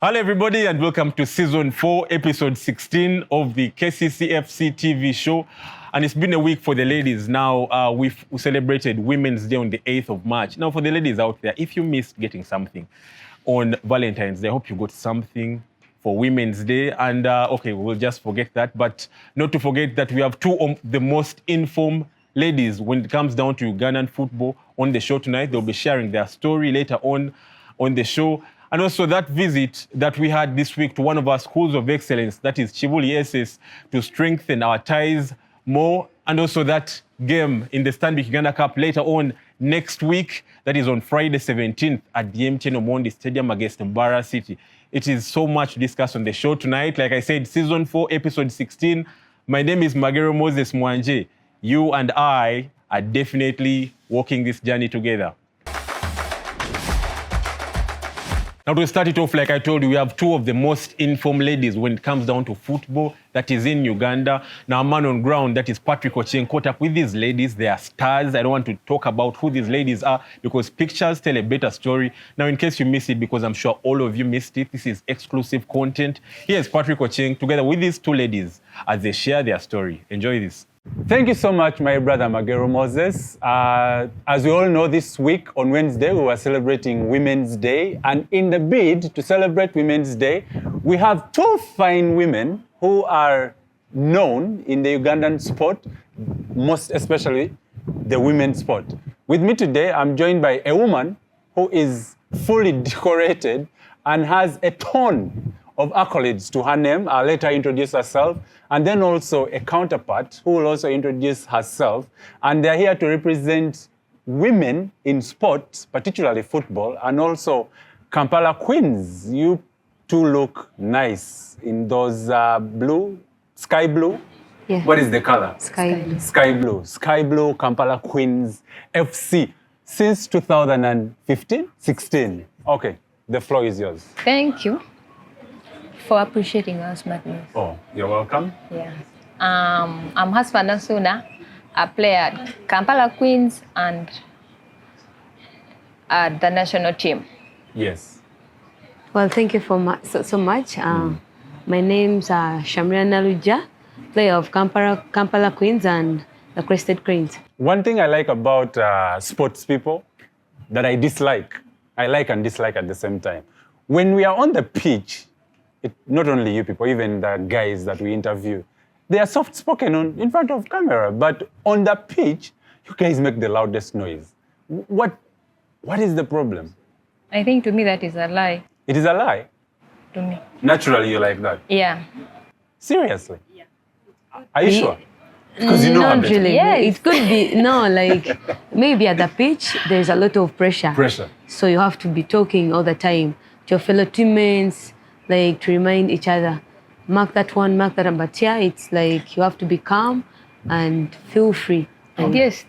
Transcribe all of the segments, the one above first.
Hello everybody and welcome to season 4, episode 16 of the KCCFC TV show. And it's been a week for the ladies. Now, we celebrated Women's Day on the 8th of March. Now, for the ladies out there, if you missed getting something on Valentine's Day, I hope you got something for Women's Day. And okay, we'll just forget that. But not to forget that we have two of the most informed ladies when it comes down to Ugandan football on the show tonight. They'll be sharing their story later on the show. And also that visit that we had this week to one of our schools of excellence, that is Kibuli SS, to strengthen our ties more. And also that game in the Stanbic Uganda Cup later on next week, that is on Friday 17th at the MTN Omondi Stadium against Mbara City. It is so much to discuss on the show tonight. Like I said, season 4, episode 16. My name is Magero Moses Mwanje. You and I are definitely walking this journey together. Now, to start it off, like I told you, we have two of the most informed ladies when it comes down to football that is in Uganda. Now, a man on ground, that is Patrick Ochieng, caught up with these ladies. They are stars. I don't want to talk about who these ladies are because pictures tell a better story. Now, in case you missed it, because I'm sure all of you missed it, this is exclusive content. Here's Patrick Ochieng together with these two ladies as they share their story. Enjoy this. Thank you so much, my brother Magero Moses. As we all know, this week on Wednesday, we were celebrating Women's Day. And in the bid to celebrate Women's Day, we have two fine women who are known in the Ugandan sport, most especially the women's sport. With me today, I'm joined by a woman who is fully decorated and has a ton of accolades to her name. I'll let her introduce herself. And then also a counterpart who will also introduce herself. And they're here to represent women in sports, particularly football, and also Kampala Queens. You two look nice in those blue, sky blue. Yeah. What is the color? Sky blue. Sky blue. Sky blue, Kampala Queens FC. Since 2015, 16. Okay, the floor is yours. Thank you for appreciating us, Magnus. Oh, you're welcome. Yeah. I'm Hasfana Suna. I play at Kampala Queens and at the national team. Yes. Well, thank you for so much. My name's Shamriana Luja, player of Kampala Queens and the Crested Cranes. One thing I like about sports people that I dislike, I like and dislike at the same time. When we are on the pitch, not only you people, even the guys that we interview, they are soft-spoken in front of camera, but on the pitch, you guys make the loudest noise. What is the problem? I think to me that is a lie. It is a lie? To me. Naturally, you like that? Yeah. Seriously? Yeah. Are you sure? Because you know Not how better. really. Yes. It could be, like maybe at the pitch, there's a lot of pressure. Pressure. So you have to be talking all the time to your fellow teammates, like to remind each other, mark that one, mark that one. But here, it's like you have to be calm and feel free. And yes,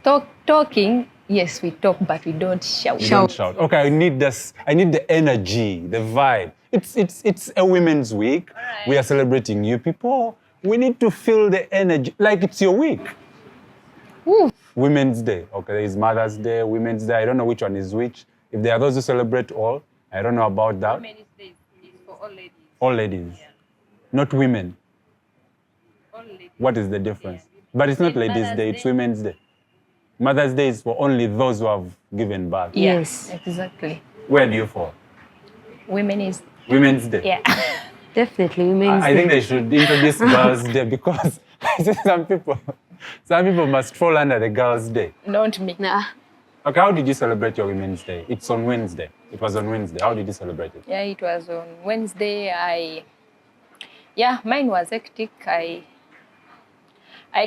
talking, yes, we talk, but we don't shout. You don't shout. Okay, I need this. I need the energy, the vibe. It's a women's week. Right. We are celebrating you people. We need to feel the energy, like it's your week. Ooh. Women's Day. Okay, there is Mother's Day, Women's Day. I don't know which one is which. If there are those who celebrate all, I don't know about that. Women's Day is for all ladies. All ladies, yeah. Not women. All ladies. What is the difference? Yeah. But it's not Ladies' Day, it's Women's Day. Mother's Day is for only those who have given birth. Yes. Exactly. Where do you fall? Women's Day. Yeah. Definitely, Women's I Day. think they should introduce Girls' Day because I see some people must fall under the Girls' Day. Not me. Nah. Okay, how did you celebrate your Women's Day? It's on Wednesday. It was on Wednesday. How did you celebrate it? Yeah, it was on Wednesday. Mine was hectic. I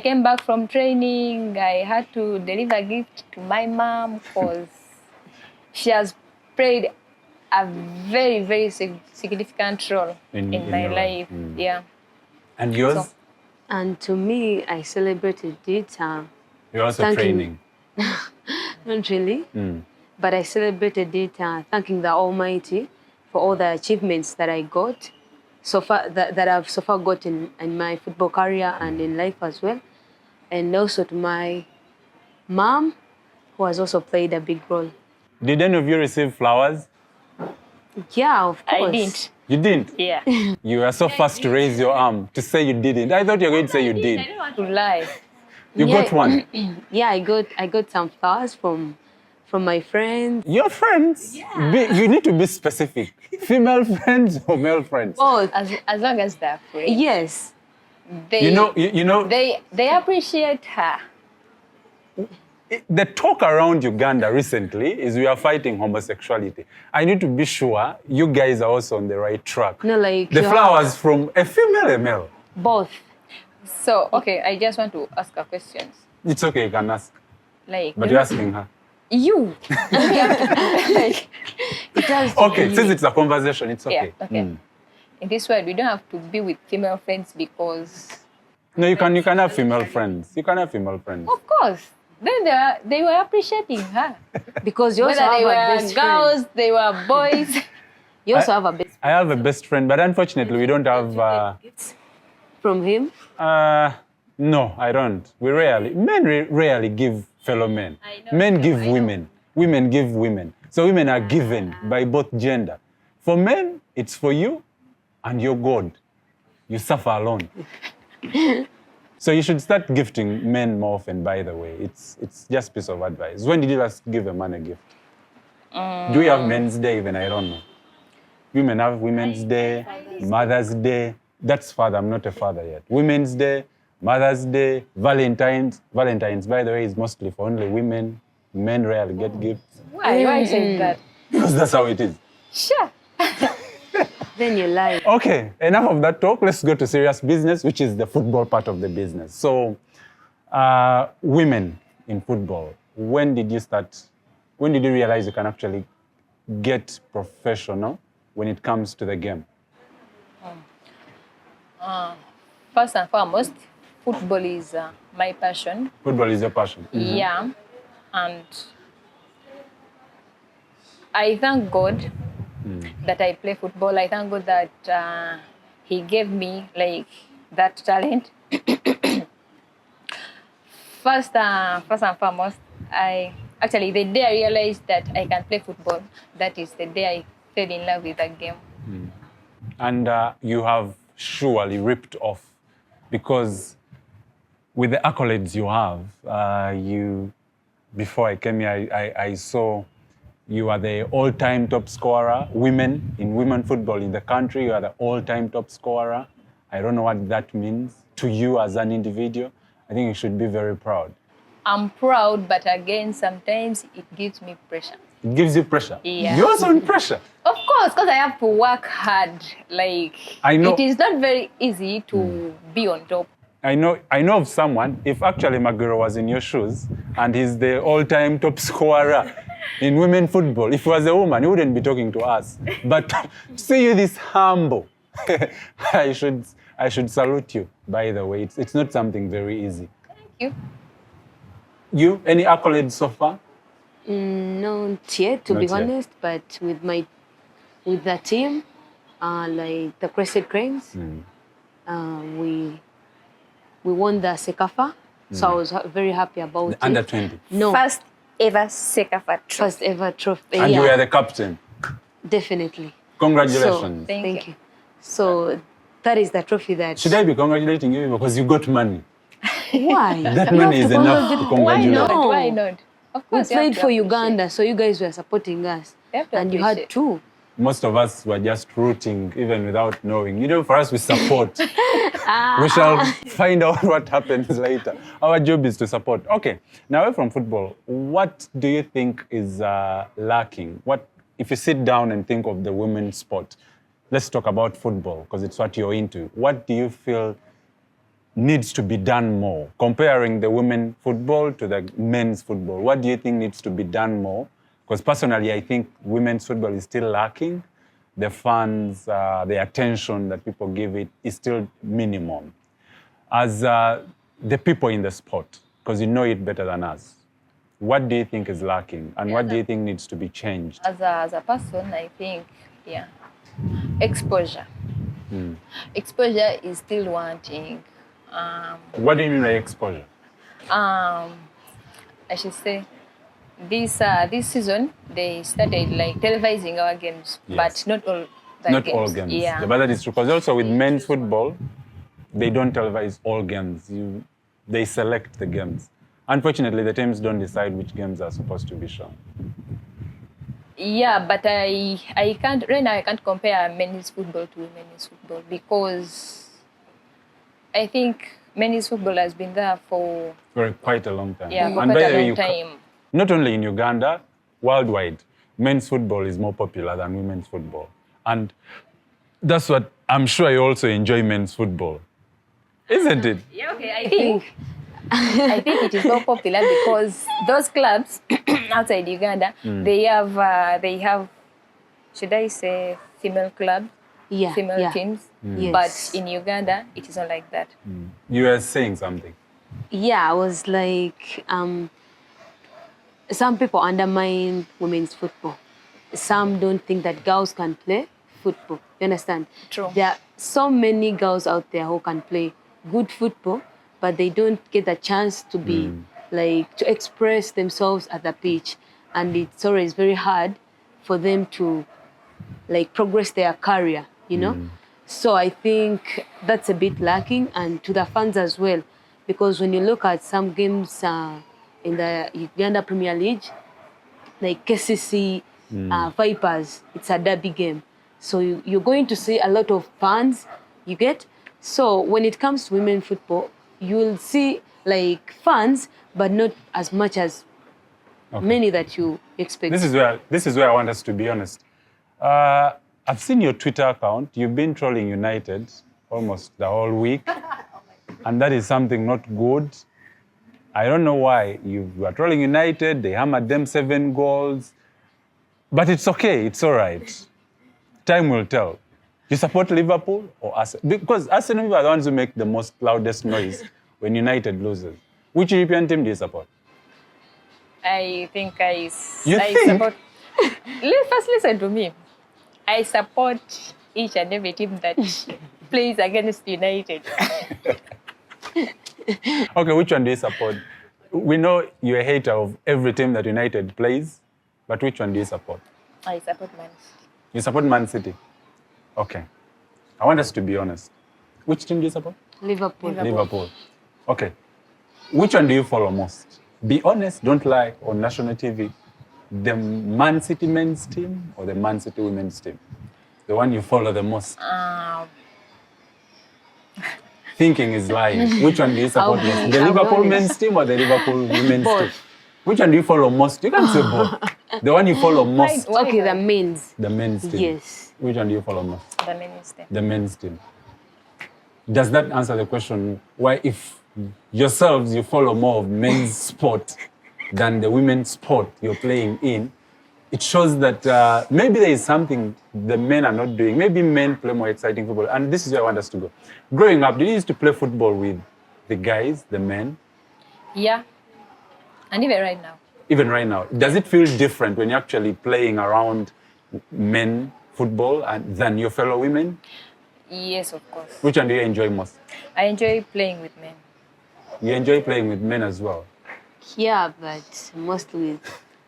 came back from training. I had to deliver a gift to my mom because she has played a very, very significant role in my life. Mm. Yeah. And yours? And to me, I celebrated it. You're also training? Not really. But I celebrated it thanking the Almighty for all the achievements that I got so far, that I've so far gotten in my football career and in life as well. And also to my mom, who has also played a big role. Did any of you receive flowers? Yeah, of course. I didn't. You didn't? Yeah. You were so fast to raise your arm to say you didn't. I thought you were going to say you I did. didn't want to lie. You Yeah. got one. Yeah, I got some flowers from my friends. Your friends? You need to be specific. Female friends or male friends? Both. As long as they're free. Yes. They, You know, they appreciate her. the talk around Uganda recently is we are fighting homosexuality. I need to be sure you guys are also on the right track. No, like The you flowers from a female, a male. both. So, okay, I just want to ask her questions. It's okay, you can ask. Like, But you're asking her. you. Like, It has to Okay, be- since it's a conversation, it's yeah, okay. okay. In this world, we don't have to be with female friends because, No, you can have female friends. You can have female friends. of course, then they were appreciating her. because you also Whether have they a were best girls, friend. they were boys. You also have a best I have a best friend, but unfortunately, we don't have. gifts from him. No, I don't. Men rarely give fellow men. Men give women. Women give women. So women are given by both gender. For men, it's for you and your God. You suffer alone. So you should start gifting men more often, by the way. It's just piece of advice. When did you last give a man a gift? Do we have Men's Day even? I don't know. Women have Women's Day, Mother's Day. That's father. I'm not a father yet. Women's Day, Mother's Day, Valentine's. Valentine's, by the way, is mostly for only women. Men rarely get gifts. Why say that? Because that's how it is. Sure. Then you lie. Okay, enough of that talk. Let's go to serious business, which is the football part of the business. So, women in football, when did you realize you can actually get professional when it comes to the game? First and foremost, football is my passion. Football is your passion. Yeah. And I thank God that I play football. I thank God that He gave me like that talent. First and foremost, the day I realized that I can play football, that is the day I fell in love with the game. And you have surely ripped off, because with the accolades you have, before I came here, I saw you are the all-time top scorer, in women football in the country. You are the all-time top scorer. I don't know what that means to you as an individual. I think you should be very proud. I'm proud, but again, sometimes it gives me pressure. It gives you pressure. Yeah. You're also in pressure. Of course, because I have to work hard. Like, I know. it is not very easy to be on top. I know of someone, if actually Magiro was in your shoes and he's the all-time top scorer in women football, if he was a woman, he wouldn't be talking to us. But to see you this humble, I should salute you, by the way. It's not something very easy. Thank you. You, any accolades so far? Not yet, to Not be yet. honest, but with the team, like the Crested Cranes, we won the Sekafa, so I was very happy about it. Under 20. No, First ever Sekafa trophy. first ever trophy. And you yeah, were the captain. definitely. Congratulations. Thank Thank you. So that is the trophy that. Should I be congratulating you because you got money? Why? That You money have is to enough to congratulate- Why congratulate. not? No. Why not? Of We course, you have played to for appreciate. Uganda, so you guys were supporting us, You have to and you had appreciate. two. Most of us were just rooting, even without knowing. You know, for us, we support. We shall find out what happens later. Our job is to support. Okay, now away from football, what do you think is lacking? If you sit down and think of the women's sport, let's talk about football, because it's what you're into. What do you feel needs to be done more? Comparing the women football to the men's football, what do you think needs to be done more? Because personally, I think women's football is still lacking. The fans, the attention that people give it is still minimum. As the people in the sport, because you know it better than us, what do you think is lacking? And what do you think needs to be changed? As a person, I think, exposure. Exposure is still wanting. What do you mean by exposure? I should say, this season they started like televising our games, Yes. but not all the Not games. all games. Yeah. But that is true. Because also with men's football, they don't televise all games. They select the games. Unfortunately, the teams don't decide which games are supposed to be shown. Yeah, but I can't right now. I can't compare men's football to women's football because I think men's football has been there for For quite a long time. for And quite by the a way, long time. not only in Uganda, worldwide, men's football is more popular than women's football. And that's what I'm sure you also enjoy men's football. Isn't it? Yeah, okay. I think it is more popular because those clubs outside Uganda, they have, should I say, female clubs, Yeah. female yeah. teams. Yes. But in Uganda, it is not like that. You were saying something. Yeah, I was like, some people undermine women's football. Some don't think that girls can play football. You understand? True. There are so many girls out there who can play good football, but they don't get the chance to be like to express themselves at the pitch, and it's always very hard for them to like progress their career. You know. So I think that's a bit lacking, and to the fans as well, because when you look at some games in the Uganda Premier League, like KCCA Vipers, it's a derby game. So you're going to see a lot of fans, you get? So when it comes to women football, you will see like fans, but not as much as many that you expect. This is where I want us to be honest. I've seen your Twitter account. You've been trolling United almost the whole week. And that is something not good. I don't know why. You were trolling United, they hammered them 7 goals. But it's okay, it's all right. Time will tell. You support Liverpool or Arsenal? Because Arsenal are the ones who make the most loudest noise when United loses. Which European team do you support? I think I think? support. First, listen to me. I support each and every team that plays against United. Okay, which one do you support? We know you're a hater of every team that United plays, but which one do you support? I support Man City. You support Man City? Okay. I want us to be honest. Which team do you support? Liverpool. Liverpool. Okay. Which one do you follow most? Be honest, don't lie on national TV. The Man City men's team or the Man City women's team? The one you follow the most. Thinking is lying. Which one do you support most? The Liverpool men's team or the Liverpool women's team? Which one do you follow most? You can say both. The one you follow most. Okay, the men's. The men's team. Yes. Which one do you follow most? The men's team. The men's team. Does that answer the question why if yourselves you follow more of men's sport than the women's sport you're playing in, it shows that maybe there is something the men are not doing. Maybe men play more exciting football. And this is where I want us to go. Growing up, did you used to play football with the guys, the men? Yeah. And even right now. Even right now. Does it feel different when you're actually playing around men football than your fellow women? Yes, of course. Which one do you enjoy most? I enjoy playing with men. You enjoy playing with men as well? Yeah, but mostly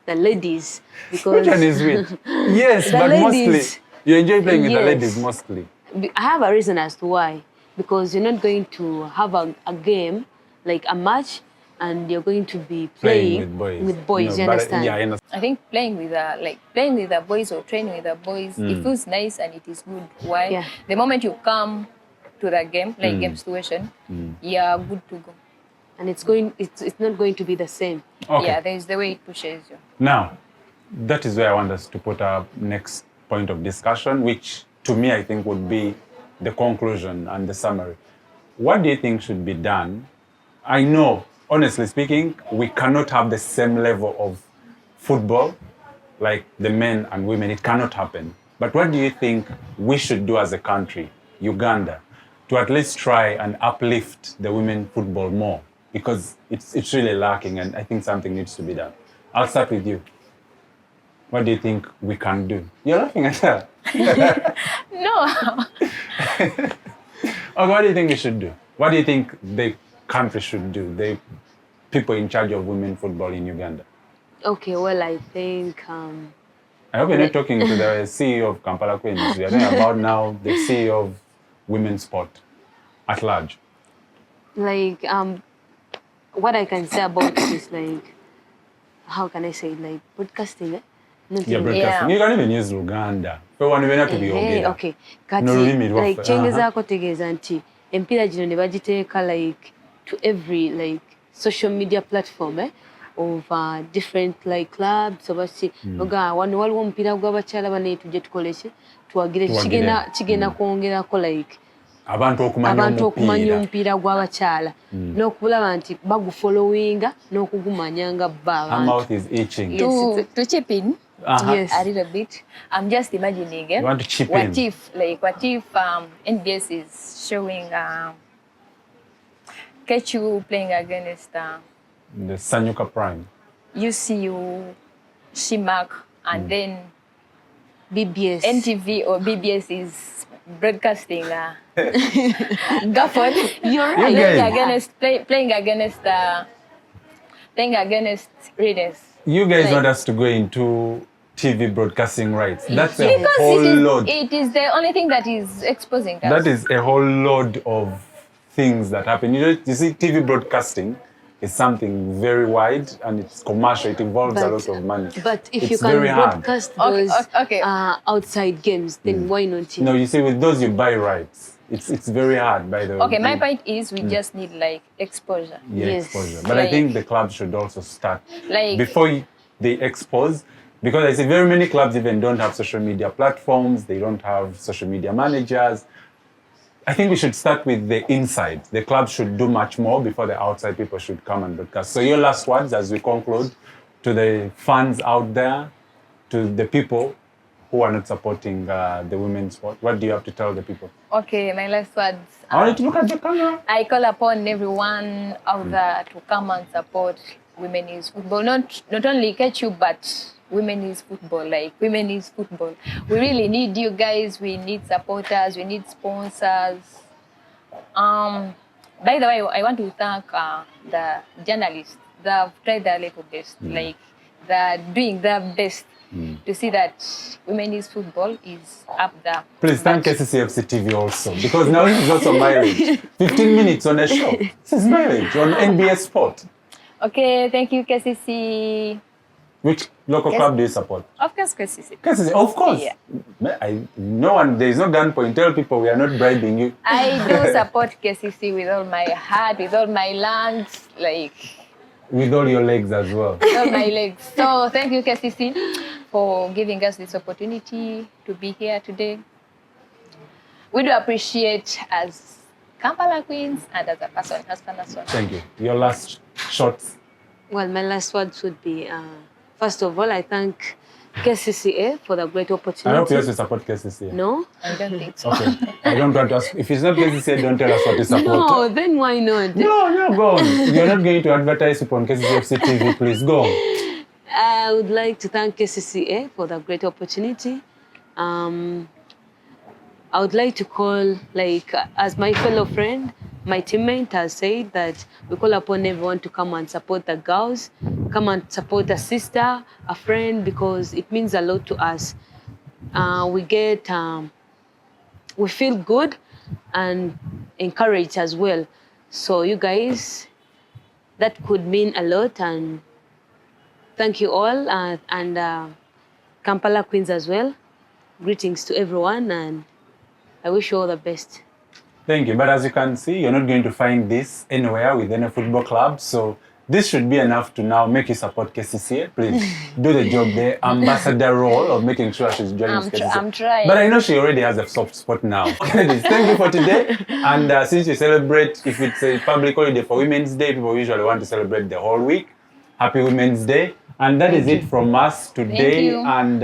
the ladies. Because Which one is which? Yes, The but ladies. mostly. You enjoy playing with the Yes. ladies mostly. I have a reason as to why. Because you're not going to have a game, like a match, and you're going to be playing with boys. you No, but, understand? yeah, I understand. I think playing with the boys or training with the boys, it feels nice and it is good. Why? Yeah. The moment you come to the game, like game situation, you're good to go. And it's not going to be the same. Okay. Yeah, there's the way it pushes you. Now, that is where I want us to put our next point of discussion, which to me I think would be the conclusion and the summary. What do you think should be done? I know, honestly speaking, we cannot have the same level of football like the men and women. It cannot happen. But what do you think we should do as a country, Uganda, to at least try and uplift the women football more? Because it's really lacking and I think something needs to be done. I'll start with you. What do you think we can do? You're laughing at her. No. Okay, what do you think we should do? What do you think the country should do, the people in charge of women football in Uganda? Okay, well, I think I hope you're not talking to the CEO of Kampala Queens. We are talking about now the CEO of women's sport at large. like what I can say about it is like, how can I say it? Like broadcasting, eh? Not Yeah, in- broadcasting. Yeah. You can even use Luganda. So when we not to be Okay. Kati, N'olulimi lwaffe. like kyengezaako tegeeza nti empiira gino ne bagiteeka like to every like social media platform of different like clubs oba ki oga wano waliwo omupiira gw'abakyala bane tujje tukole ki tuwagire kigenda kwongerako like abantu okumanya omupiira gw'abakyala n'okulaba nti bagufollowinga n'okugumanya nga bo Her abantu. mouth is itching. To chip in Yes. a little bit, I'm just imagining You want to chip what in? if NBS is showing Kechu playing against The Sanyuka Prime. UCU, Shimak, and then BBS. NTV or BBS is broadcasting Gafford. You're You right. guys- playing against Raiders. You guys Like- want us to go into TV broadcasting rights. That's a Because whole load. it is the only thing that is exposing us. That is a whole load of things that happen. You see, TV broadcasting is something very wide and it's commercial. It involves a lot of money. But if It's you can very hard. broadcast Okay, those okay. outside games, then why not? No, you see, with those you buy rights. It's very hard, by the way. Okay, my point is we just need like exposure. Yeah, Yes. exposure. But I Like- think the clubs should also start Like- before they expose, because I see very many clubs even don't have social media platforms. They don't have social media managers. I think we should start with the inside. The clubs should do much more before the outside people should come and broadcast. So your last words as we conclude to the fans out there, to the people who are not supporting the women's sport. What do you have to tell the people? Okay, my last words. I want you to look at the camera. I call upon everyone out there to come and support women's football. Not only Kechu, but women's football. Like women's football, we really need you guys. We need supporters. We need sponsors. By the way, I want to thank the journalists. They've tried their level best. Like they're doing their best to see that women's football is up there. Please thank But- KCCFC TV also, because now this is also mileage. 15 minutes on a show. This is mileage on NBS Sport. Okay, thank you, KCC. Which local Yes. club do you support? Of course, KCC. KCC, of course. Yeah. No one, there is no gunpoint. Tell people we are not bribing you. I do support KCC with all my heart, with all my lungs, like With all your legs as well. with all my legs. So thank you, KCC, for giving us this opportunity to be here today. We do appreciate as Kampala Queens and as a person, husband as well. Thank you. Your last shots. Well, my last words would be, first of all, I thank KCCA for the great I hope opportunity. you also support KCCA. No? I don't think so. Okay. I don't want to ask. If it's not KCCA, don't tell us what you support. No, then why not? No, go on. You're not going to advertise upon KCCFC TV. Please go on. I would like to thank KCCA for the great opportunity. I would like to call, like, as my fellow friend, my teammate has said that we call upon everyone to come and support the girls, come and support a sister, a friend, because it means a lot to us. We feel good and encouraged as well. So you guys, that could mean a lot, and thank you all, and Kampala Queens as well. Greetings to everyone, and I wish you all the best. Thank you. But as you can see, you're not going to find this anywhere with any football club. So this should be enough to now make you support KCCA. Please do the job there. Ambassador role of making sure she's joining KCCA. I'm trying. But I know she already has a soft spot now. Ladies, thank you for today. And since you celebrate, if it's a public holiday for Women's Day, people usually want to celebrate the whole week. Happy Women's Day. And that is it from us today. you. And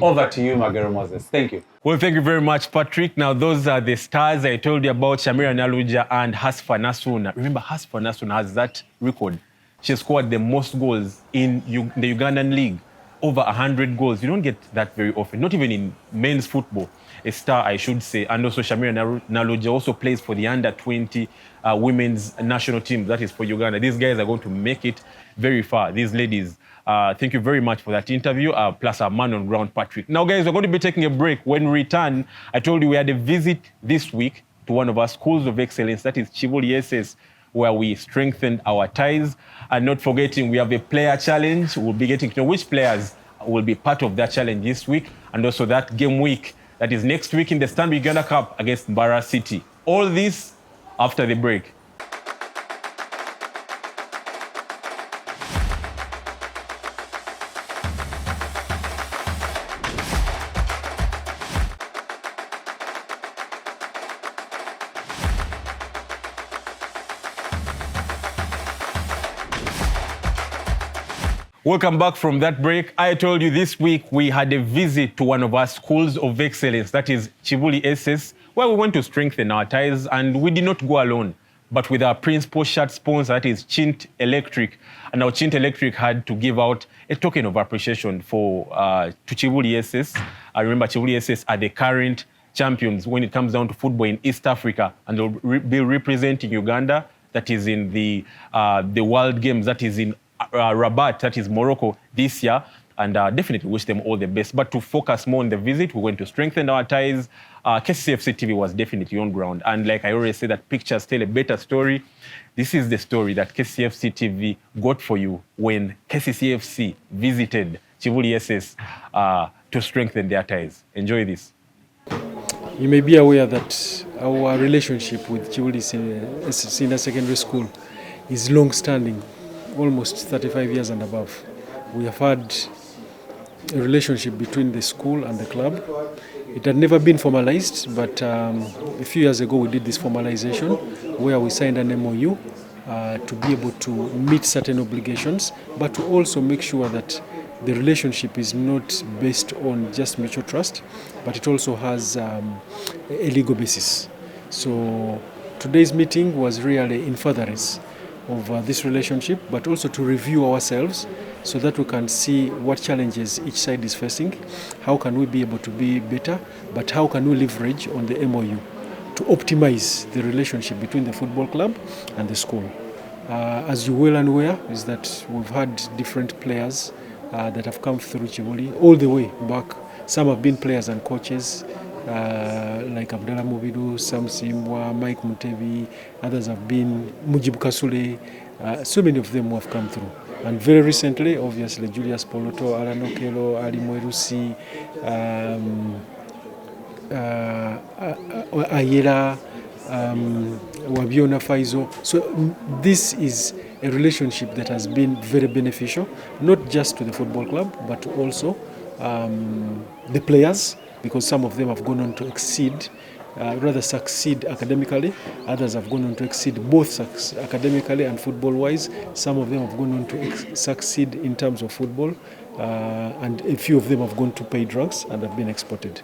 over to you, Magero Moses. Thank you. Well, thank you very much, Patrick. Now, those are the stars I told you about, Shamira Naluja and Hasfa Nasuna. Remember, Hasfa Nasuna has that record. She scored the most goals in the Ugandan league, over 100 goals. You don't get that very often, not even in men's football. A star, I should say. And also, Shamira Naluja also plays for the under-20 women's national team. That is for Uganda. These guys are going to make it very far. These ladies Thank you very much for that interview, plus our man on ground, Patrick. Now, guys, we're going to be taking a break. When we return, I told you we had a visit this week to one of our schools of excellence, that is Kibuli SS, where we strengthened our ties. And not forgetting, we have a player challenge. We'll be getting to know which players will be part of that challenge this week, and also that game week that is next week in the Stanbic Uganda Cup against Mbarara City. All this after the break. Welcome back from that break. I told you this week we had a visit to one of our schools of excellence, that is Kibuli SS, where we went to strengthen our ties, and we did not go alone, but with our principal shirt sponsor, that is Chint Electric. And now Chint Electric had to give out a token of appreciation to Kibuli SS. I remember Kibuli SS are the current champions when it comes down to football in East Africa, and they'll be representing Uganda, that is in the World Games, that is in Rabat, that is Morocco, this year, and definitely wish them all the best. But to focus more on the visit, we went to strengthen our ties. KCCFC TV was definitely on ground, and like I always say, that pictures tell a better story. This is the story that KCCFC TV got for you when KCCFC visited Kibuli SS to strengthen their ties. Enjoy this. You may be aware that our relationship with Kibuli Senior Secondary School is long-standing, almost 35 years and above. We have had a relationship between the school and the club. It had never been formalized, but a few years ago we did this formalization where we signed an MOU to be able to meet certain obligations, but to also make sure that the relationship is not based on just mutual trust, but it also has a legal basis. So today's meeting was really in furtherance of this relationship, but also to review ourselves so that we can see what challenges each side is facing, how can we be able to be better, but how can we leverage on the MOU to optimize the relationship between the football club and the school. As you well and aware, is that we've had different players that have come through Kibuli all the way back. Some have been players and coaches, like Abdallah Mubidu, Sam Simwa, Mike Mutebi. Others have been Mujib Kasule. So many of them who have come through. And very recently, obviously, Julius Poloto, Alan Okelo, Ali Mwerusi, Ayela, Wabiona Faizo. So this is a relationship that has been very beneficial, not just to the football club, but also the players, because some of them have gone on to succeed academically. Others have gone on to exceed both academically and football-wise. Some of them have gone on to succeed in terms of football, and a few of them have gone to pay drugs and have been exported.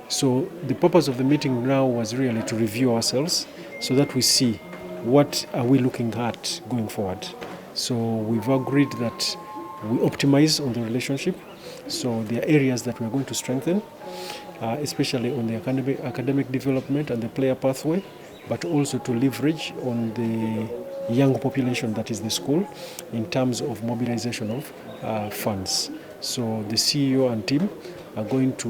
So the purpose of the meeting now was really to review ourselves so that we see what are we looking at going forward. So we've agreed that we optimize on the relationship. So there are areas that we're going to strengthen, especially on the academic development and the player pathway, but also to leverage on the young population that is the school in terms of mobilization of funds. So the CEO and team are going to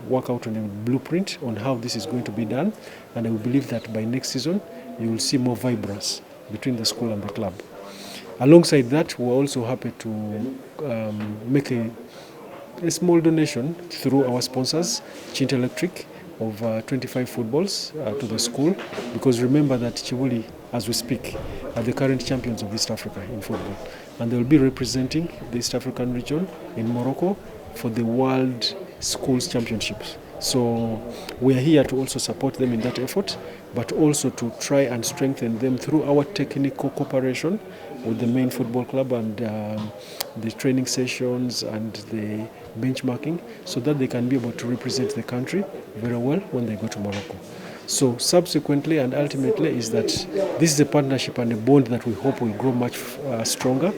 work out on a blueprint on how this is going to be done, and I believe that by next season you will see more vibrance between the school and the club. Alongside that, we're also happy to make a small donation through our sponsors, Chint Electric, of 25 footballs to the school, because remember that Kibuli, as we speak, are the current champions of East Africa in football, and they will be representing the East African region in Morocco for the World Schools Championships. So we are here to also support them in that effort, but also to try and strengthen them through our technical cooperation with the main football club and the training sessions and the benchmarking, so that they can be able to represent the country very well when they go to Morocco. So subsequently and ultimately is that this is a partnership and a bond that we hope will grow much stronger,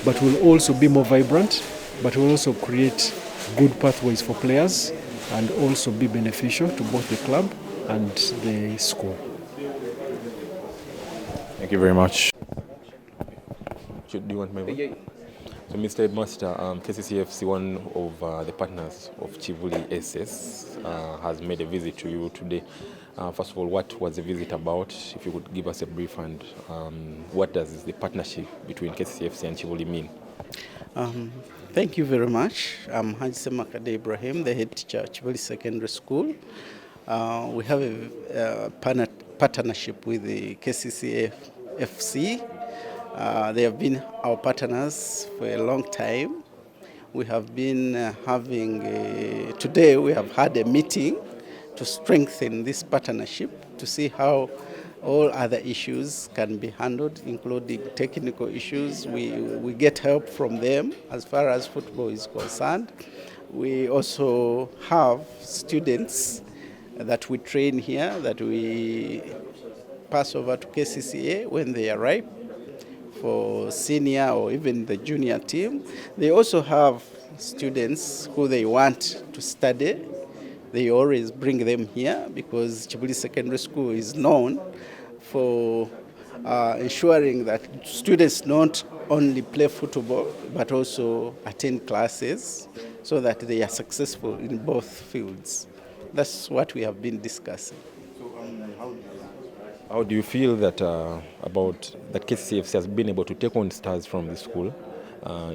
but will also be more vibrant, but will also create good pathways for players and also be beneficial to both the club and the school. Thank you very much. Do you want my vote? So, Mr. Headmaster, KCCFC, one of the partners of Kibuli SS, has made a visit to you today. First of all, what was the visit about? If you could give us a brief, and what does the partnership between KCCFC and Kibuli mean? Thank you very much. I'm Haji Semakade Ibrahim, the head teacher at Kibuli Secondary School. We have a partnership with the KCCA FC. They have been our partners for a long time. We have been today we have had a meeting to strengthen this partnership, to see how all other issues can be handled, including technical issues. We get help from them as far as football is concerned. We also have students that we train here, that we pass over to KCCA when they arrive for senior or even the junior team. They also have students who they want to study. They always bring them here because Kibuli Secondary School is known for ensuring that students not only play football but also attend classes so that they are successful in both fields. That's what we have been discussing. How do you feel that about that KCCFC has been able to take on stars from the school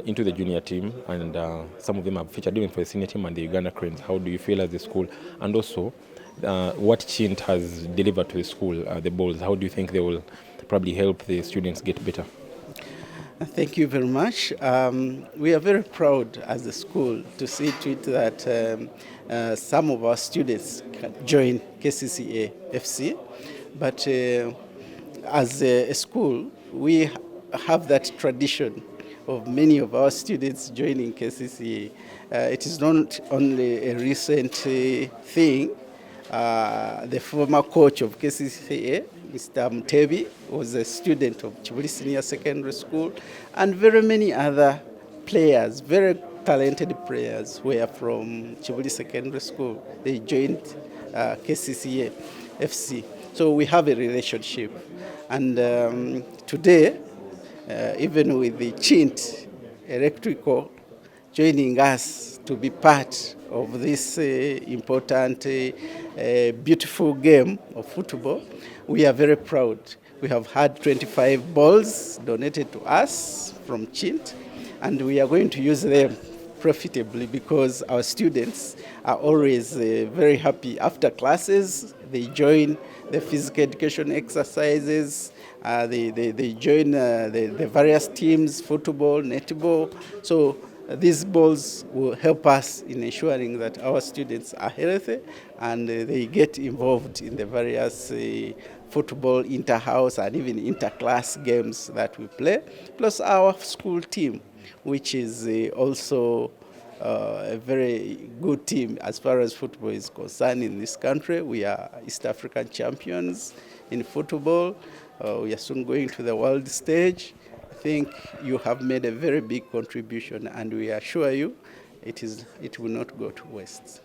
into the junior team, and some of them have featured even for the senior team and the Uganda Cranes? How do you feel as the school? And also, what Chint has delivered to the school, the balls, how do you think they will probably help the students get better? Thank you very much. We are very proud as a school to see to it that some of our students can join KCCA FC. But as a school, we have that tradition of many of our students joining KCCA. It is not only a recent thing. The former coach of KCCA, Mr. Mutebi, was a student of Kibuli Senior Secondary School, and very many other players, very talented players, were from Kibuli Secondary School. They joined KCCA FC. So we have a relationship. And today, even with the Chint Electrical joining us to be part of this important, beautiful game of football, we are very proud. We have had 25 balls donated to us from Chint, and we are going to use them profitably because our students are always very happy. After classes, they join the physical education exercises, they join the various teams, football, netball. So these balls will help us in ensuring that our students are healthy and they get involved in the various football inter-house and even inter-class games that we play, plus our school team, which is also a very good team as far as football is concerned in this country. We are East African champions in football. We are soon going to the world stage. I think you have made a very big contribution, and we assure you it will not go to waste.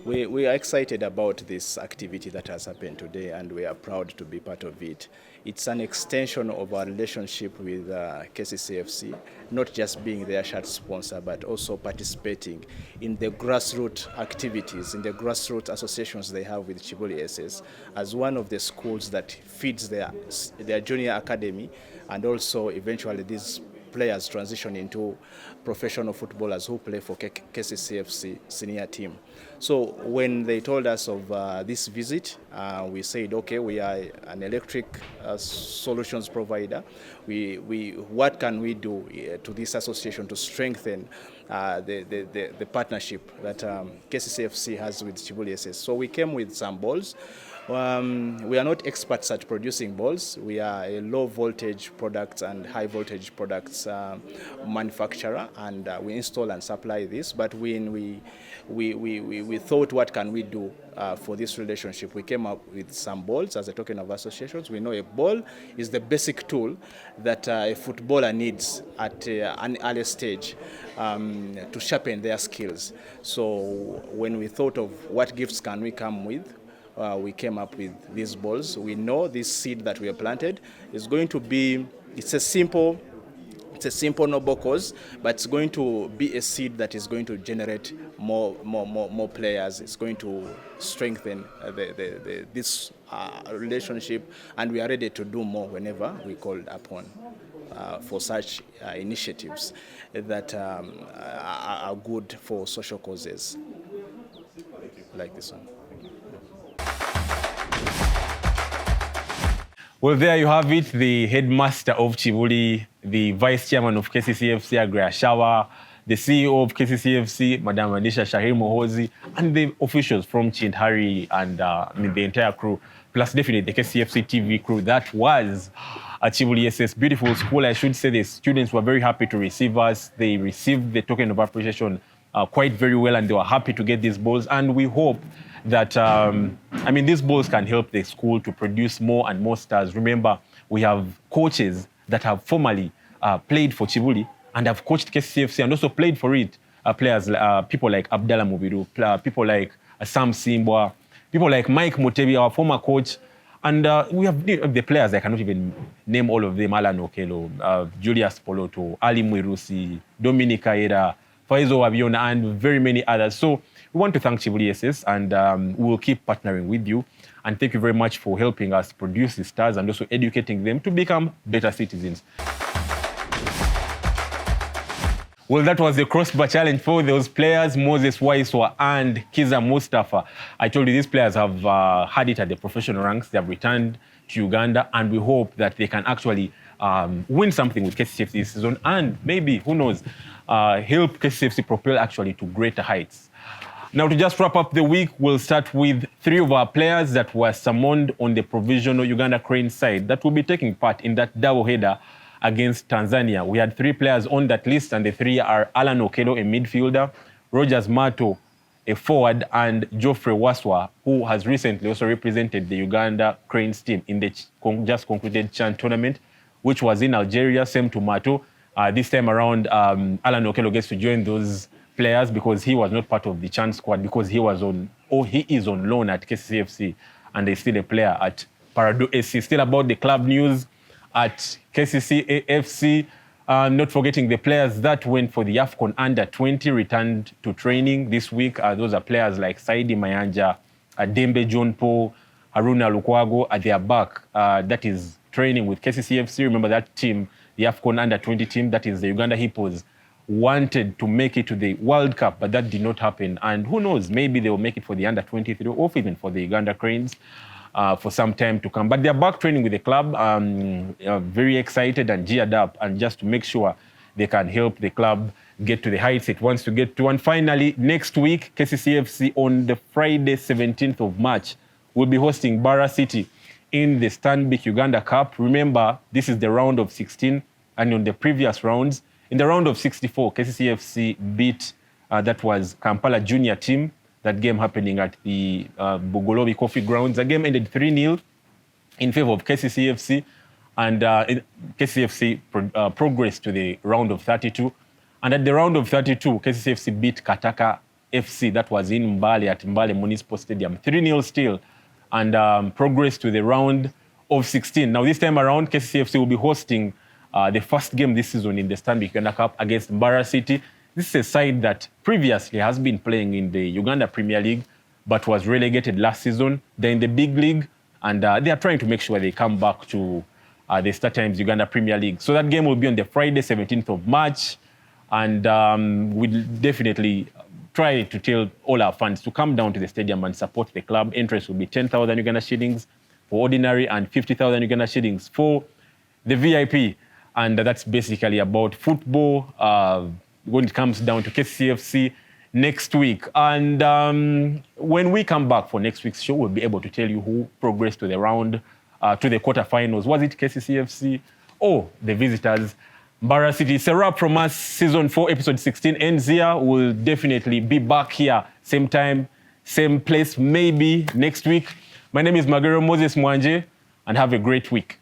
We are excited about this activity that has happened today, and we are proud to be part of it. It's an extension of our relationship with KCCFC, not just being their shirt sponsor, but also participating in the grassroots activities, in the grassroots associations they have with Kibuli SS, as one of the schools that feeds their junior academy, and also eventually these players transition into professional footballers who play for KCCFC senior team. So when they told us of this visit, we said, okay, we are an electric solutions provider. What can we do to this association to strengthen the partnership that KCCFC has with Kibuli SS? So we came with some balls. We are not experts at producing balls. We are a low voltage products and high voltage products manufacturer, and we install and supply this. But when we thought, what can we do for this relationship? We came up with some balls as a token of associations. We know a ball is the basic tool that a footballer needs at an early stage to sharpen their skills. So when we thought of what gifts can we come with, we came up with these balls. We know this seed that we have planted is going to be, it's a simple It's a simple, noble cause, but it's going to be a seed that is going to generate more players. It's going to strengthen this relationship, and we are ready to do more whenever we called upon for such initiatives that are good for social causes like this one. Well, there you have it, the headmaster of Kibuli, the vice chairman of KCCFC, Agria Shawa, the CEO of KCCFC, Madam Adisha Shahir Mohozi, and the officials from Chint, Harry, and the entire crew, plus definitely the KCCFC TV crew. That was at Kibuli SS. Beautiful school. I should say the students were very happy to receive us. They received the token of appreciation quite very well, and they were happy to get these balls. And we hope that, these balls can help the school to produce more and more stars. Remember, we have coaches that have formerly played for Kibuli and have coached KCCFC and also played for it. Players, people like Abdallah Mubiru, people like Sam Simbwa, people like Mike Mutebi, our former coach. And we have the players, I cannot even name all of them: Alan Okelo, Julius Poloto, Ali Mwirusi, Dominic Aida, Faizo Abiona, and very many others. So we want to thank Kibuli SS, and we will keep partnering with you. And thank you very much for helping us produce the stars and also educating them to become better citizens. Well, that was the crossbar challenge for those players, Moses Waiswa and Kiza Mustafa. I told you these players have had it at the professional ranks. They have returned to Uganda, and we hope that they can actually win something with KCCFC this season, and maybe, who knows, help KCCFC propel actually to greater heights. Now, to just wrap up the week, we'll start with 3 of our players that were summoned on the provisional Uganda Cranes side that will be taking part in that double header against Tanzania. We had 3 players on that list, and the 3 are Alan Okelo, a midfielder, Rogers Mato, a forward, and Geoffrey Waswa, who has recently also represented the Uganda Cranes team in the just concluded Chint tournament, which was in Algeria. Same to Mato. This time around, Alan Okelo gets to join those players because he was not part of the Chint squad because he is on loan at KCCFC, and he's still a player at Parado SC. Still about the club news at KCCA. Not forgetting the players that went for the AFCON Under-20 returned to training this week. Those are players like Saidi Mayanja, Dembe John Paul, Haruna Lukwago at their back. That is training with KCCFC. Remember that team, the AFCON Under-20 team, that is the Uganda Hippos, wanted to make it to the World Cup, but that did not happen. And who knows, maybe they will make it for the Under-23 or even for the Uganda Cranes for some time to come. But they're back training with the club, very excited and geared up, and just to make sure they can help the club get to the heights it wants to get to. And finally, next week, KCCFC on the Friday, 17th of March, will be hosting Bara City in the Stanbic Uganda Cup. Remember, this is the round of 16, and on the previous rounds, in the round of 64, KCCFC beat, that was Kampala junior team. That game happening at the Bugolobi Coffee Grounds. The game ended 3-0 in favor of KCCFC, and KCCFC progressed to the round of 32. And at the round of 32, KCCFC beat Kataka FC. That was in Mbale at Mbale Municipal Stadium. 3-0 still, and progressed to the round of 16. Now, this time around, KCCFC will be hosting the first game this season in the Stanbic Uganda Cup against Bara City. This is a side that previously has been playing in the Uganda Premier League, but was relegated last season. They're in the big league, and they are trying to make sure they come back to the Star Times Uganda Premier League. So that game will be on the Friday, 17th of March, and we'll definitely try to tell all our fans to come down to the stadium and support the club. Interest will be 10,000 Uganda shillings for ordinary and 50,000 Uganda shillings for the VIP. And that's basically about football when it comes down to KCCFC next week. And when we come back for next week's show, we'll be able to tell you who progressed to the round, to the quarterfinals. Was it KCCFC or the visitors, Bara City? It's a wrap from us. Season 4, episode 16 ends here. We'll definitely be back here, same time, same place, maybe next week. My name is Magero Moses Mwanje, and have a great week.